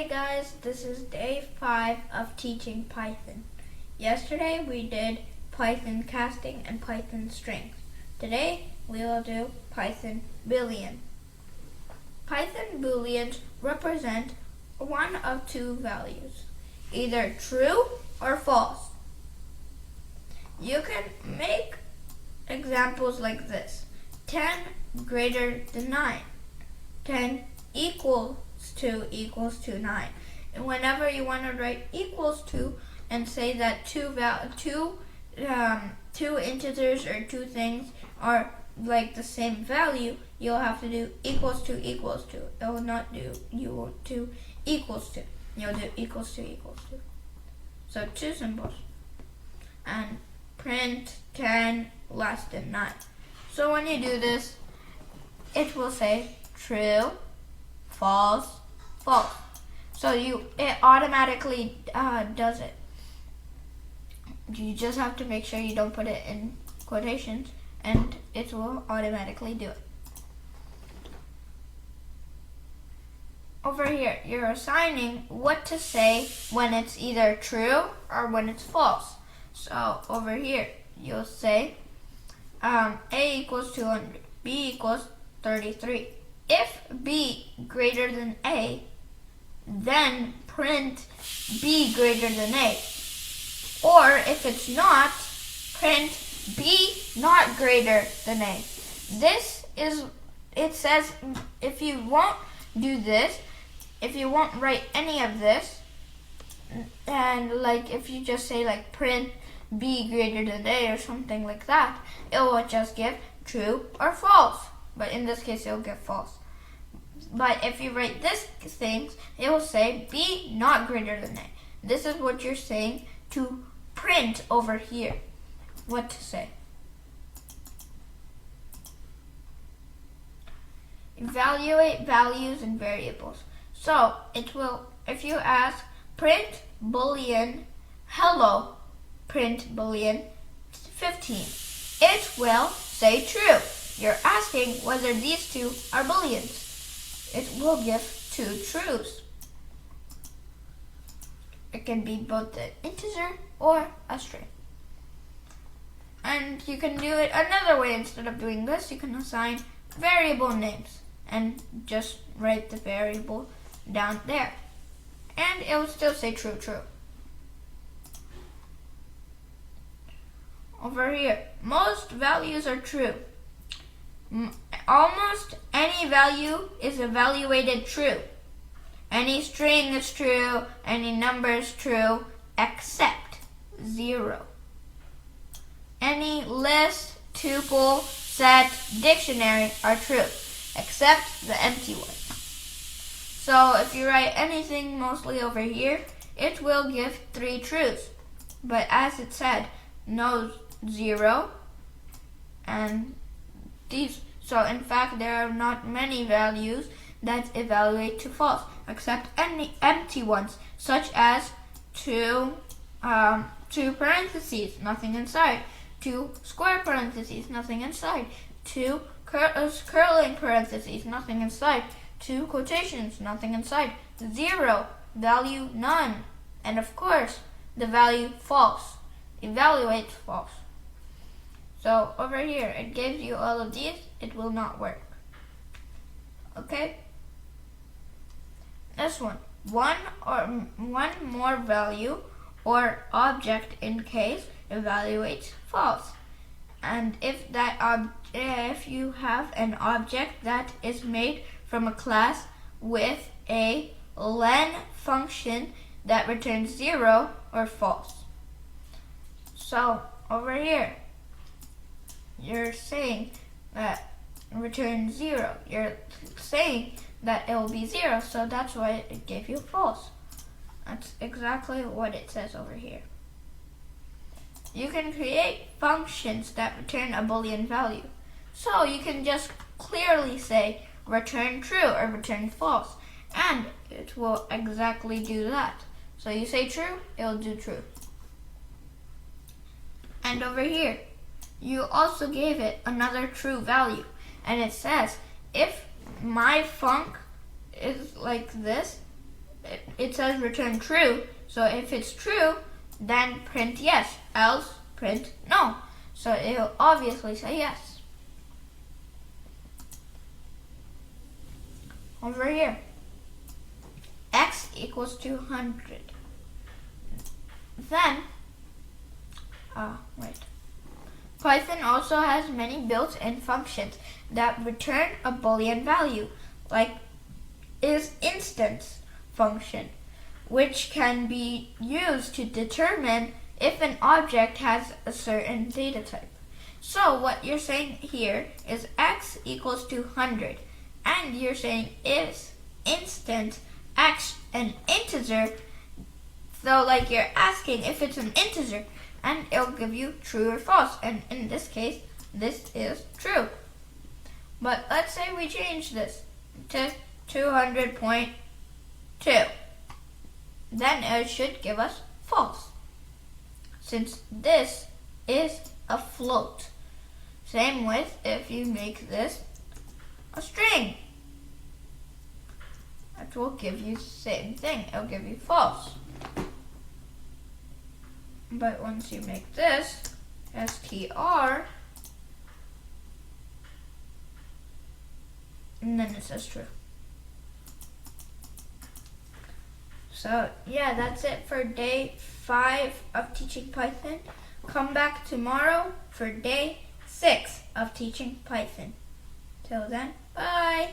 Hey guys, this is day 5 of teaching Python. Yesterday we did Python casting and Python strings. Today we will do Python Boolean. Python Booleans represent one of two values, either true or false. You can make examples like this: 10 greater than 9, 10 equals to 9. And whenever you want to write equals to and say that two integers or two things are like the same value, you'll have to do equals to equals to. It will not do equals to. You'll do equals to equals to. So two symbols. And print 10 less than 9. So when you do this, it will say true, false, false. So it automatically does it. You just have to make sure you don't put it in quotations, and it will automatically do it. Over here, you're assigning what to say when it's either true or when it's false. So over here, you'll say A equals 200, B equals 33. If B greater than A, then print B greater than A. Or if it's not, print B not greater than A. It says if you won't do this, if you won't write any of this, and like if you just say like print B greater than A or something like that, it will just give true or false. But in this case, it will give false. But if you write this thing, it will say B not greater than A. This is what you're saying to print over here. What to say. Evaluate values and variables. So it will, if you ask print Boolean hello, print Boolean 15, it will say true. You're asking whether these two are Booleans. It will give two trues. It can be both an integer or a string. And you can do it another way. Instead of doing this, you can assign variable names and just write the variable down there. And it will still say true, true. Over here, most values are true. Almost any value is evaluated true. Any string is true, any number is true, except 0. Any list, tuple, set, dictionary are true, except the empty ones. So if you write anything mostly over here, it will give 3 trues. But as it said, no 0, and these. So in fact, there are not many values that evaluate to false, except any empty ones, such as 2 parentheses, nothing inside, 2 square parentheses, nothing inside, 2 curling parentheses, nothing inside, 2 quotations, nothing inside, 0, value none, and of course, the value false, evaluates false. So over here, it gives you all of these. It will not work. Okay? This one more value or object in case evaluates false. And if you have an object that is made from a class with a len function that returns 0 or false. So over here, you're saying that return 0. You're saying that it will be 0, so that's why it gave you false. That's exactly what it says over here. You can create functions that return a Boolean value. So you can just clearly say return true or return false, and it will exactly do that. So you say true, it will do true. And over here, you also gave it another true value, and it says if my func is like this, it says return true. So if it's true, then print yes, else print no. So it'll obviously say yes. Over here, x equals 200. Then, Python also has many built-in functions that return a Boolean value, like is instance function, which can be used to determine if an object has a certain data type. So what you're saying here is x equals 200, and you're saying is instance x an integer. So like you're asking if it's an integer, and it'll give you true or false, and in this case this is true. But let's say we change this to 200.2, then it should give us false, since this is a float. Same with if you make this a string, that will give you the same thing, it'll give you false. But once you make this str, and then it says true. So yeah, that's it for day 5 of teaching Python. Come back tomorrow for day 6 of teaching Python. Till then, bye!